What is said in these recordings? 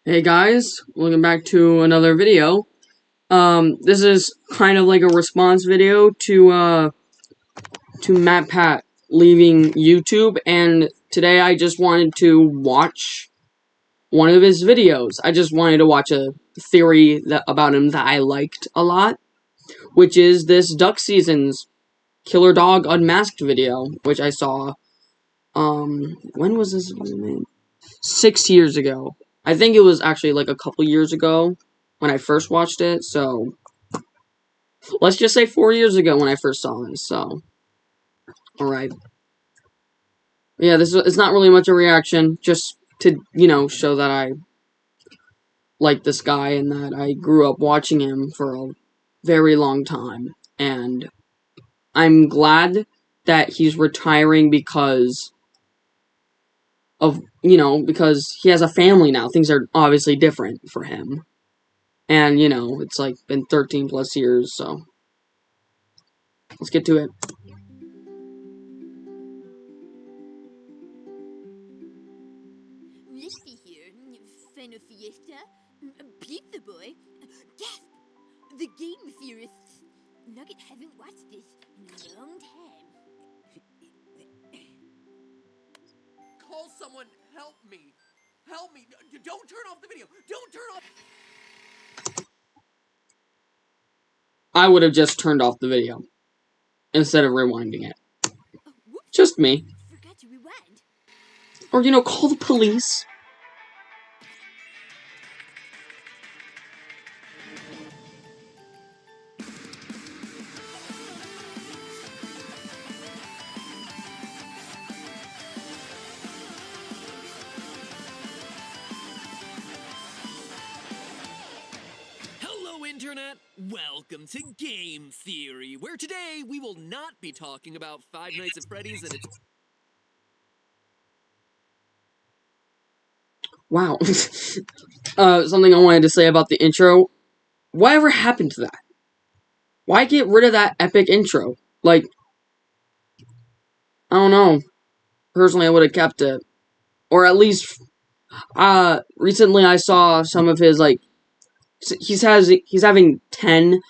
Hey guys, welcome back to another video. This is kind of like a response video to Matpat leaving YouTube, and today I just wanted to watch one of his videos. I just wanted to watch a theory about him that I liked a lot, which is this duck season's Killer Dog Unmasked video, which I saw, when was this made? 6 years ago. I think it was actually like a couple years ago when I first watched it, so let's just say 4 years ago when I first saw it, so alright. Yeah, it's not really much a reaction, just to, show that I like this guy and that I grew up watching him for a very long time, and I'm glad that he's retiring because because he has a family now. Things are obviously different for him. And, it's like been 13 plus years, so let's get to it. Listy here, Final Fiesta, Pizza Boy, Gasp! The Game Theorists. Nugget haven't watched this in a long time. Call someone, help me. Help me. Don't turn off the video. Don't turn off. I would have just turned off the video instead of rewinding it. Just me. Forgot to rewind. Or, call the police. Internet, welcome to Game Theory, where today we will not be talking about Five Nights at Freddy's and its... Wow. Something I wanted to say about the intro. Whatever happened to that? Why get rid of that epic intro? Like, I don't know. Personally, I would have kept it. Or at least, recently I saw some of his, he's having 10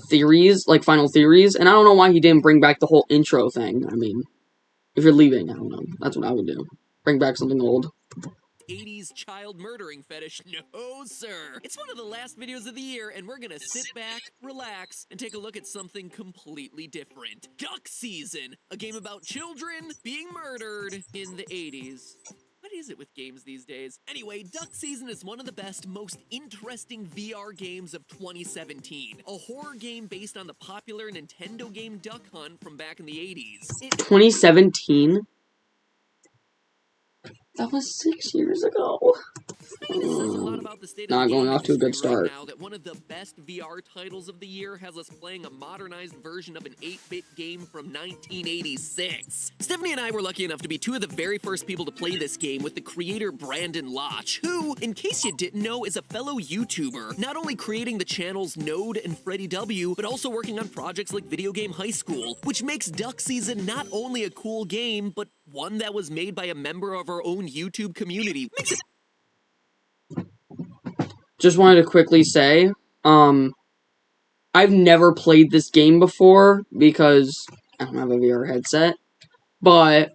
theories, like final theories, and I don't know why he didn't bring back the whole intro thing. I mean, if you're leaving, I don't know. That's what I would do. Bring back something old. 80s child murdering fetish. No, sir. It's one of the last videos of the year, and we're gonna sit back, relax, and take a look at something completely different. Duck Season, a game about children being murdered in the 80s. What is it with games these days? Anyway, Duck Season is one of the best, most interesting VR games of 2017. A horror game based on the popular Nintendo game Duck Hunt from back in the 80s. 2017? That was 6 years ago. Not going off to a good start. Now that one of the best VR titles of the year has us playing a modernized version of an 8-bit game from 1986. Stephanie and I were lucky enough to be two of the very first people to play this game with the creator Brandon Lotch, who, in case you didn't know, is a fellow YouTuber, not only creating the channels Node and Freddy W, but also working on projects like Video Game High School, which makes Duck Season not only a cool game, but one that was made by a member of our own YouTube community. Makes it... Just wanted to quickly say, I've never played this game before because I don't have a VR headset, but,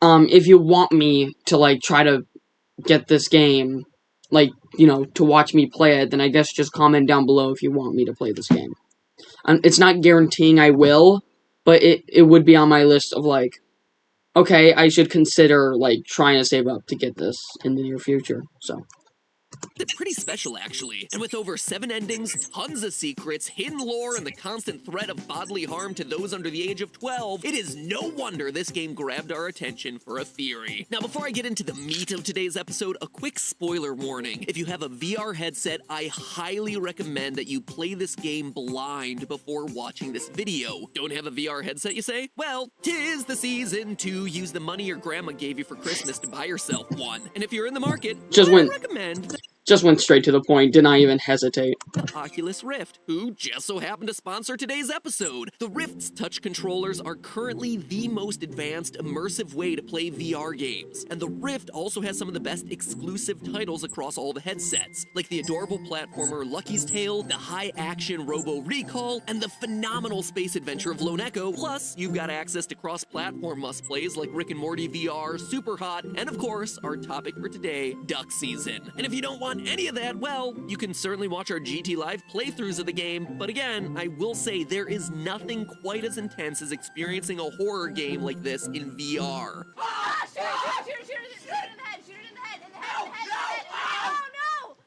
if you want me to, try to get this game, to watch me play it, then I guess just comment down below if you want me to play this game. It's not guaranteeing I will, but it would be on my list of, okay, I should consider, trying to save up to get this in the near future, so. It's pretty special, actually. And with over 7 endings, tons of secrets, hidden lore, and the constant threat of bodily harm to those under the age of 12, it is no wonder this game grabbed our attention for a theory. Now, before I get into the meat of today's episode, a quick spoiler warning. If you have a VR headset, I highly recommend that you play this game blind before watching this video. Don't have a VR headset, you say? Well, 'tis the season to use the money your grandma gave you for Christmas to buy yourself one. And if you're in the market, I recommend... Just went straight to the point, did not even hesitate. The Oculus Rift, who just so happened to sponsor today's episode. The Rift's touch controllers are currently the most advanced, immersive way to play VR games. And the Rift also has some of the best exclusive titles across all the headsets, like the adorable platformer Lucky's Tale, the high-action Robo Recall, and the phenomenal space adventure of Lone Echo. Plus, you've got access to cross-platform must-plays like Rick and Morty VR, Super Hot, and of course, our topic for today, Duck Season. And if you don't want any of that, well, you can certainly watch our GT Live playthroughs of the game, but again, I will say there is nothing quite as intense as experiencing a horror game like this in VR.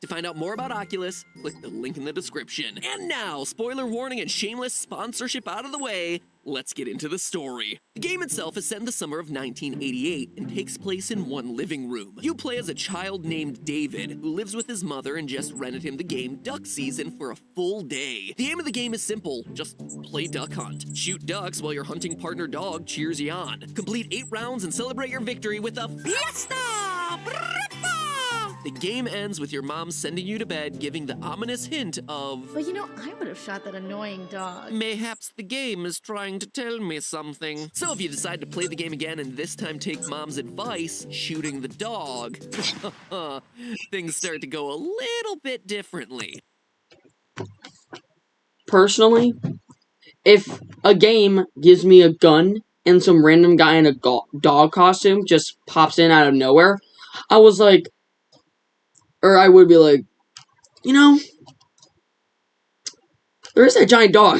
To find out more about Oculus, click the link in the description. And now, spoiler warning and shameless sponsorship out of the way, let's get into the story. The game itself is set in the summer of 1988 and takes place in one living room. You play as a child named David, who lives with his mother and just rented him the game Duck Season for a full day. The aim of the game is simple, just play duck hunt. Shoot ducks while your hunting partner dog cheers you on. Complete 8 rounds and celebrate your victory with a fiesta! The game ends with your mom sending you to bed, giving the ominous hint of... But you know, I would have shot that annoying dog. Mayhaps the game is trying to tell me something. So if you decide to play the game again and this time take mom's advice, shooting the dog, things start to go a little bit differently. Personally, if a game gives me a gun and some random guy in a dog costume just pops in out of nowhere, I would be like, you know, there is that giant dog.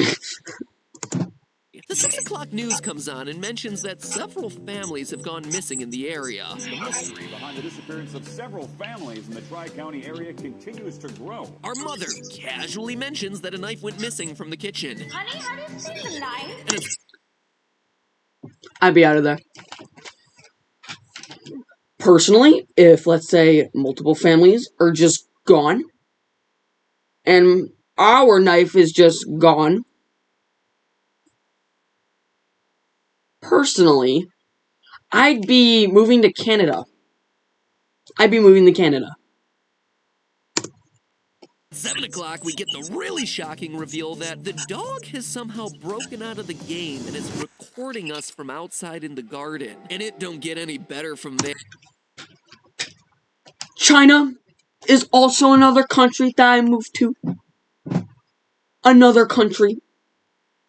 The 6 o'clock news comes on and mentions that several families have gone missing in the area. The mystery behind the disappearance of several families in the Tri-County area continues to grow. Our mother casually mentions that a knife went missing from the kitchen. Honey, how do you say the knife? And it's I'd be out of there. Personally, if, let's say, multiple families are just gone, and our knife is just gone, personally, I'd be moving to Canada. 7 o'clock, we get the really shocking reveal that the dog has somehow broken out of the game and is recording us from outside in the garden. And it don't get any better from there. China is also another country that I moved to. Another country.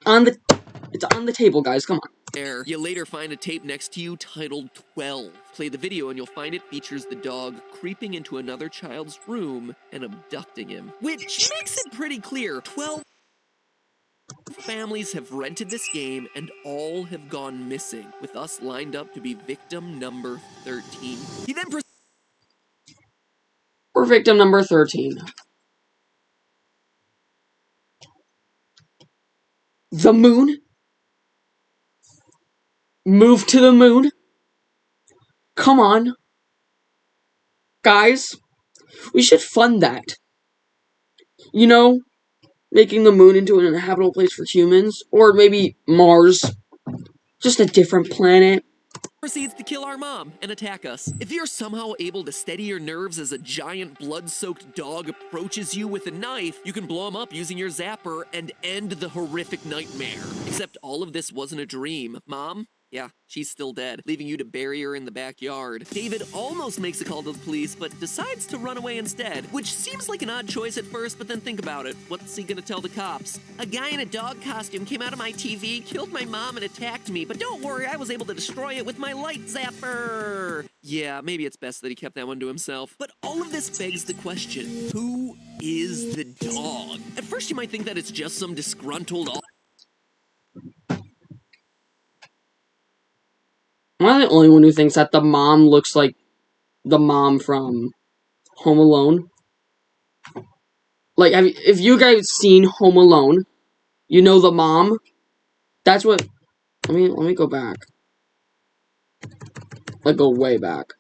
It's on the table, guys, come on. There, you later find a tape next to you titled 12. Play the video and you'll find it features the dog creeping into another child's room and abducting him. Which makes it pretty clear, 12 families have rented this game and all have gone missing, with us lined up to be victim number 13. He then We're victim number 13. The moon? Move to the moon? Come on. Guys, we should fund that. You know, making the moon into an inhabitable place for humans, or maybe Mars. Just a different planet. proceeds to kill our mom and attack us. If you're somehow able to steady your nerves as a giant blood-soaked dog approaches you with a knife, you can blow him up using your zapper and end the horrific nightmare. Except all of this wasn't a dream. Mom? Yeah, she's still dead, leaving you to bury her in the backyard. David almost makes a call to the police, but decides to run away instead, which seems like an odd choice at first, but then think about it. What's he gonna tell the cops? A guy in a dog costume came out of my TV, killed my mom, and attacked me, but don't worry, I was able to destroy it with my light zapper. Yeah, maybe it's best that he kept that one to himself. But all of this begs the question, who is the dog? At first you might think that it's just some disgruntled Am I the only one who thinks that the mom looks like the mom from Home Alone? Like, if you guys seen Home Alone, you know the mom? That's what... let me go back. Like, go way back.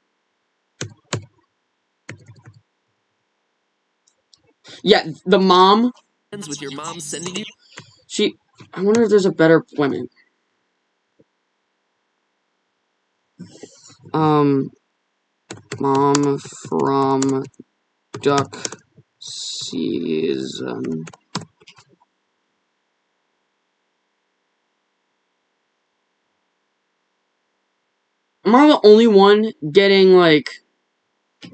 Yeah, the mom... with your mom sending you... I wonder if there's a better woman. Mom from duck season. Am I the only one getting, like... I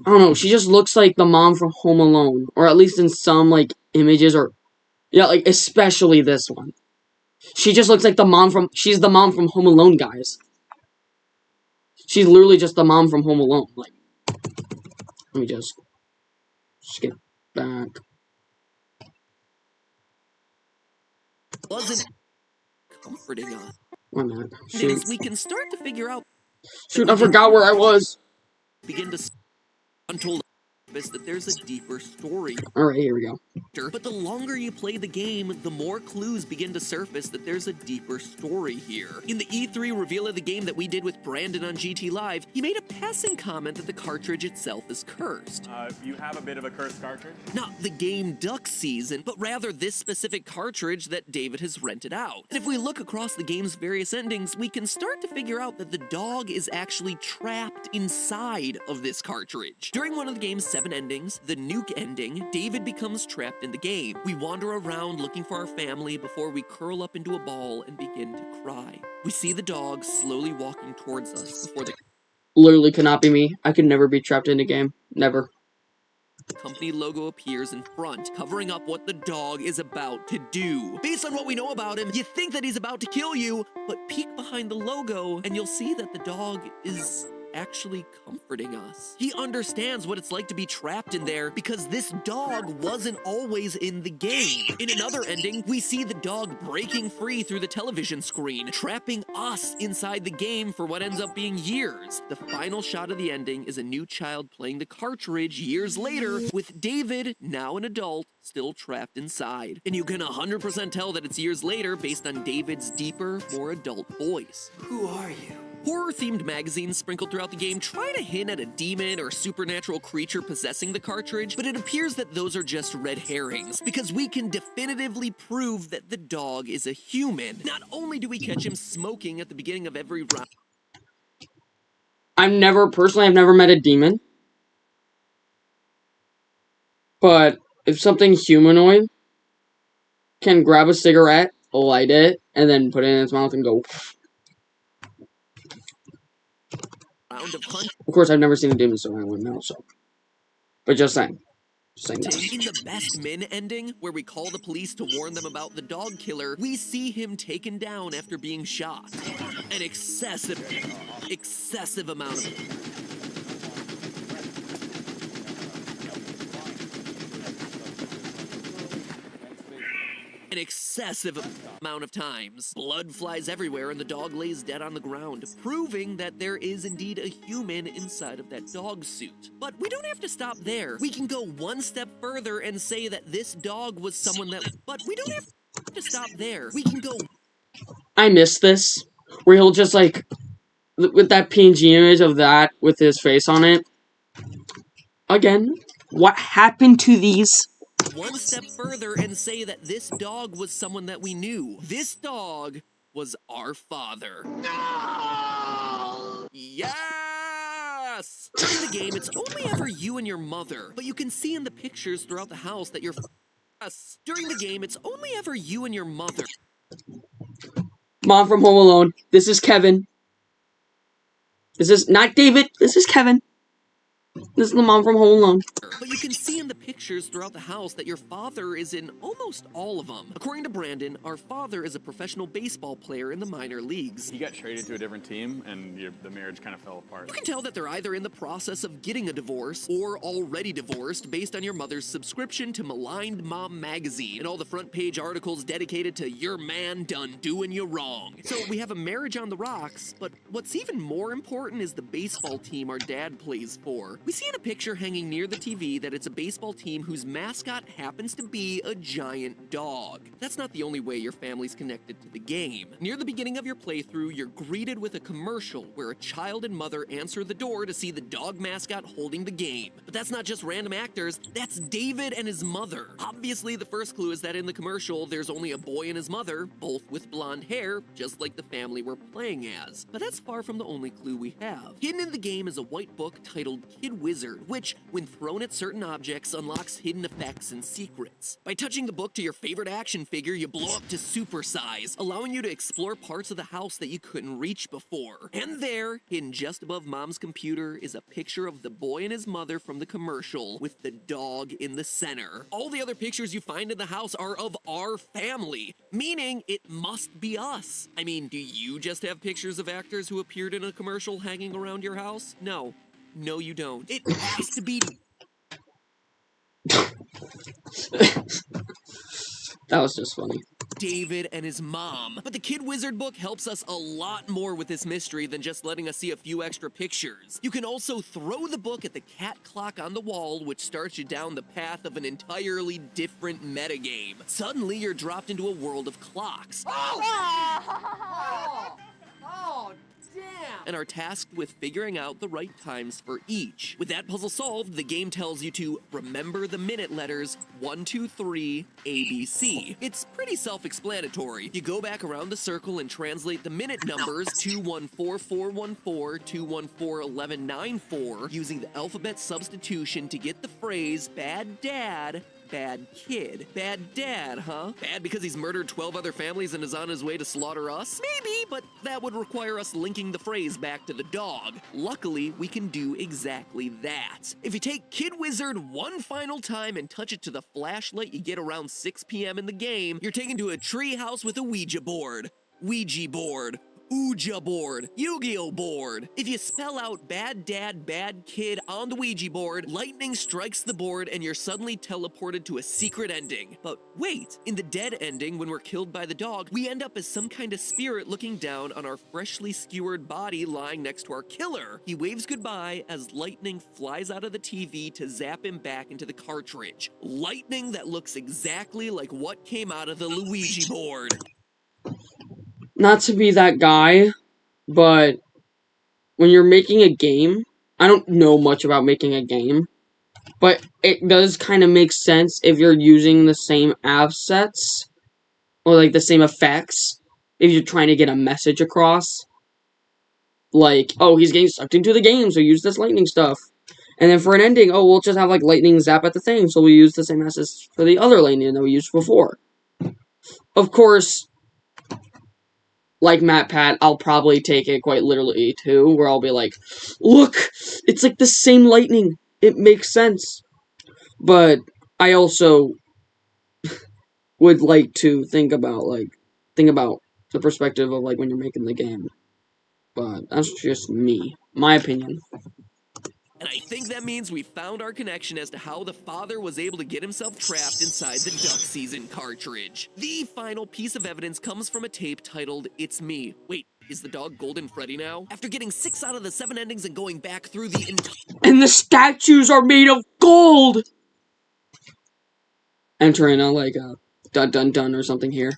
don't know, she just looks like the mom from Home Alone. Or at least in some, like, images or... Yeah, like, especially this one. She just looks like the mom from... She's the mom from Home Alone, guys. She's literally just the mom from Home Alone. Like, let me just skip back. Wasn't comforting us. Why not? Shoot. We can start to figure out. Shoot, I forgot where I was. Begin to untold that there's a deeper story. Alright, here we go. But the longer you play the game, the more clues begin to surface that there's a deeper story here. In the E3 reveal of the game that we did with Brandon on GT Live, he made a passing comment that the cartridge itself is cursed. You have a bit of a cursed cartridge? Not the game Duck Season, but rather this specific cartridge that David has rented out. And if we look across the game's various endings, we can start to figure out that the dog is actually trapped inside of this cartridge. During one of the game's 7 endings, the nuke ending, David becomes trapped in the game. We wander around looking for our family before we curl up into a ball and begin to cry. We see the dog slowly walking towards us before the Literally cannot be me. I could never be trapped in a game. Never. company logo appears in front, covering up what the dog is about to do. Based on what we know about him, you think that he's about to kill you, but peek behind the logo and you'll see that the dog is actually comforting us. He understands what it's like to be trapped in there because this dog wasn't always in the game. In another ending, we see the dog breaking free through the television screen, trapping us inside the game for what ends up being years. The final shot of the ending is a new child playing the cartridge years later with David, now an adult, still trapped inside. And you can 100% tell that it's years later based on David's deeper, more adult voice. Who are you? Horror-themed magazines sprinkled throughout the game try to hint at a demon or supernatural creature possessing the cartridge, but it appears that those are just red herrings, because we can definitively prove that the dog is a human. Not only do we catch him smoking at the beginning of every round... I've never met a demon. But if something humanoid can grab a cigarette, light it, and then put it in its mouth and go... Of course, I've never seen a demon, so I wouldn't know, so... But just saying. In the Best Men ending, where we call the police to warn them about the dog killer, we see him taken down after being shot. An excessive amount of... An excessive amount of times. Blood flies everywhere and the dog lays dead on the ground, proving that there is indeed a human inside of that dog suit. But we don't have to stop there. We can go one step further and say that this dog was someone that... But we don't have to stop there. We can go... I miss this, where he'll just, like, with that PNG image of that with his face on it. Again, what happened to these? One step further and say that this dog was someone that we knew. This dog was our father. No! Yes! During the game, it's only ever you and your mother, but you can see in the pictures throughout the house that you're... Yes. During the game, it's only ever you and your mother. Mom from Home Alone. This is Kevin. This is not David. This is Kevin. This is the mom from Home Alone. But you can see in the pictures throughout the house that your father is in almost all of them. According to Brandon, our father is a professional baseball player in the minor leagues. He got traded to a different team, and the marriage kind of fell apart. You can tell that they're either in the process of getting a divorce or already divorced based on your mother's subscription to Maligned Mom magazine and all the front page articles dedicated to your man done doing you wrong. So we have a marriage on the rocks, but what's even more important is the baseball team our dad plays for. We see in a picture hanging near the TV that it's a baseball team whose mascot happens to be a giant dog. That's not the only way your family's connected to the game. Near the beginning of your playthrough, you're greeted with a commercial where a child and mother answer the door to see the dog mascot holding the game. But that's not just random actors, that's David and his mother. Obviously, the first clue is that in the commercial, there's only a boy and his mother, both with blonde hair, just like the family we're playing as. But that's far from the only clue we have. Hidden in the game is a white book titled Kid Kid Wizard, which, when thrown at certain objects, unlocks hidden effects and secrets. By touching the book to your favorite action figure, you blow up to supersize, allowing you to explore parts of the house that you couldn't reach before. And there, hidden just above Mom's computer, is a picture of the boy and his mother from the commercial, with the dog in the center. All the other pictures you find in the house are of our family, meaning it must be us. I mean, do you just have pictures of actors who appeared in a commercial hanging around your house? No. No, you don't. It has to be... That was just funny. David and his mom. But the Kid Wizard book helps us a lot more with this mystery than just letting us see a few extra pictures. You can also throw the book at the cat clock on the wall, which starts you down the path of an entirely different metagame. Suddenly, you're dropped into a world of clocks. Oh, damn! And are tasked with figuring out the right times for each. With that puzzle solved, the game tells you to remember the minute letters 1, 2, 3, ABC. It's pretty self-explanatory. You go back around the circle and translate the minute numbers 214414, 2141194 using the alphabet substitution to get the phrase bad dad, bad kid. Bad dad, huh? Bad because he's murdered 12 other families and is on his way to slaughter us? Maybe, but that would require us linking the phrase back to the dog. Luckily, we can do exactly that. If you take Kid Wizard one final time and touch it to the flashlight you get around 6 p.m. in the game, you're taken to a tree house with a Ouija board. Ouija board. Ouija board, Yu-Gi-Oh board. If you spell out bad dad, bad kid on the Ouija board, lightning strikes the board and you're suddenly teleported to a secret ending. But wait, in the dead ending, when we're killed by the dog, we end up as some kind of spirit looking down on our freshly skewered body lying next to our killer. He waves goodbye as lightning flies out of the TV to zap him back into the cartridge. Lightning that looks exactly like what came out of the Luigi board. Not to be that guy, but when you're making a game, I don't know much about making a game, but it does kind of make sense if you're using the same assets, or like the same effects, if you're trying to get a message across. Like, oh, he's getting sucked into the game, so use this lightning stuff. And then for an ending, oh, we'll just have like lightning zap at the thing, so we use the same assets for the other lightning that we used before. Of course, like Matpat, I'll probably take it quite literally, too, where I'll be like, look, it's like the same lightning. It makes sense. But I also would like to think about the perspective of, like, when you're making the game. But that's just me. My opinion. And I think that means we found our connection as to how the father was able to get himself trapped inside the Duck Season cartridge. The final piece of evidence comes from a tape titled It's Me. Wait, is the dog Golden Freddy now? After getting 6 out of the 7 endings and going back through the entire... And the statues are made of gold! Entering a, like, a dun-dun-dun or something here.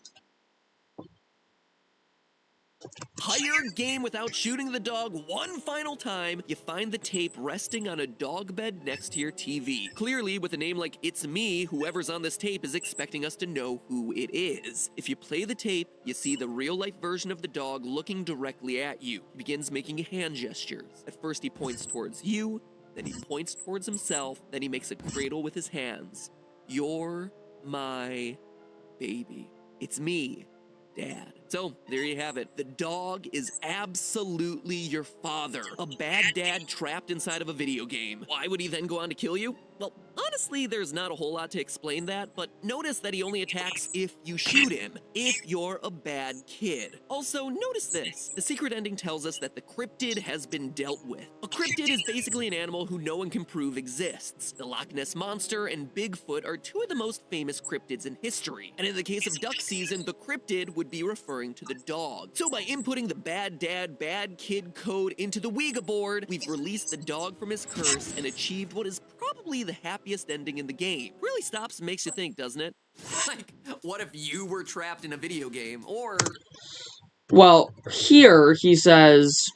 Entire game without shooting the dog one final time, you find the tape resting on a dog bed next to your TV. Clearly, with a name like It's Me, whoever's on this tape is expecting us to know who it is. If you play the tape, you see the real-life version of the dog looking directly at you. He begins making hand gestures. At first, he points towards you, then he points towards himself, then he makes a cradle with his hands. You're my baby. It's me, Dad. So, there you have it. The dog is absolutely your father. A bad dad trapped inside of a video game. Why would he then go on to kill you? Well, honestly, there's not a whole lot to explain that, but notice that he only attacks if you shoot him, if you're a bad kid. Also, notice this. The secret ending tells us that the cryptid has been dealt with. A cryptid is basically an animal who no one can prove exists. The Loch Ness Monster and Bigfoot are 2 of the most famous cryptids in history. And in the case of Duck Season, the cryptid would be referring to the dog. So by inputting the bad dad, bad kid code into the Ouija board, we've released the dog from his curse and achieved what is probably the happiest ending in the game. Really stops and makes you think, doesn't it? Like, what if you were trapped in a video game, or... Well, here he says...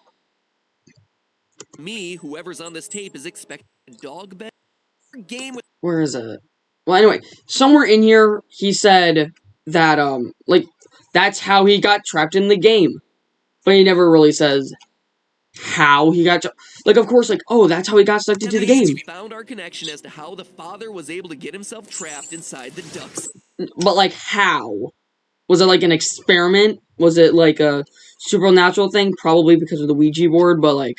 Me, whoever's on this tape, is expecting a dog bed game with... Where is it? Well, anyway, somewhere in here, he said that, like, that's how he got trapped in the game. But he never really says how he got, like, of course, like, oh, that's how he got sucked into the game. We found our connection as to how the father was able to get himself trapped inside the ducks. But, like, how? Was it, like, an experiment? Was it, like, a supernatural thing? Probably because of the Ouija board, but, like,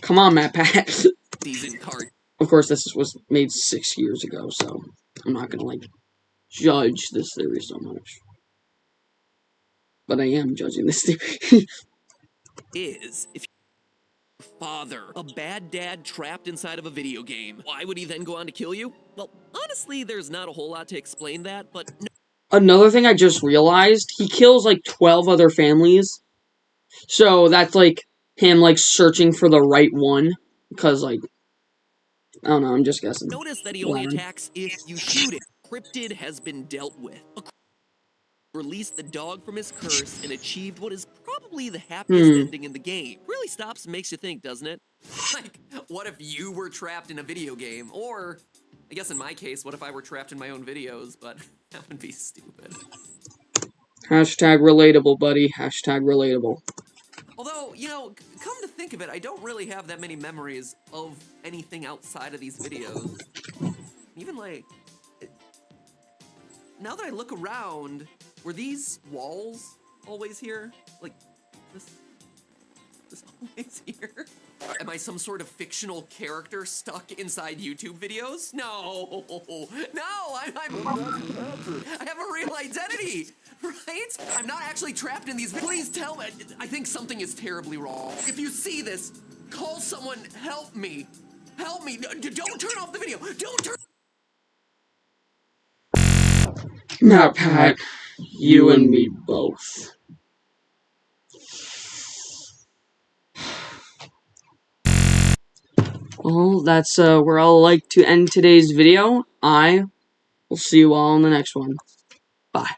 come on, Matpat. Season card. Of course, this was made 6 years ago, so I'm not gonna, like, judge this theory so much. But I am judging this theory. Is if your father, a bad dad trapped inside of a video game, why would he then go on to kill you? Well, honestly, there's not a whole lot to explain that, but no. Another thing I just realized, he kills, like, 12 other families. So that's, like, him, like, searching for the right one. Because, like, I don't know, I'm just guessing. Notice that he only attacks if you shoot it. Cryptid has been dealt with. Released the dog from his curse and achieved what is probably the happiest ending in the game. Really stops and makes you think, doesn't it? Like, what if you were trapped in a video game? Or, I guess in my case, what if I were trapped in my own videos? But that would be stupid. Hashtag relatable, buddy. Hashtag relatable. Although, you know, come to think of it, I don't really have that many memories of anything outside of these videos. Even, like, now that I look around, were these walls always here? Like, this always here? Am I some sort of fictional character stuck inside YouTube videos? No, I have a real identity, right? I'm not actually trapped in these. Please tell me. I think something is terribly wrong. If you see this, call someone. Help me. Help me. Don't turn off the video. Don't turn. Matpat, you and me both. Well, that's where I'll like to end today's video. I will see you all in the next one. Bye.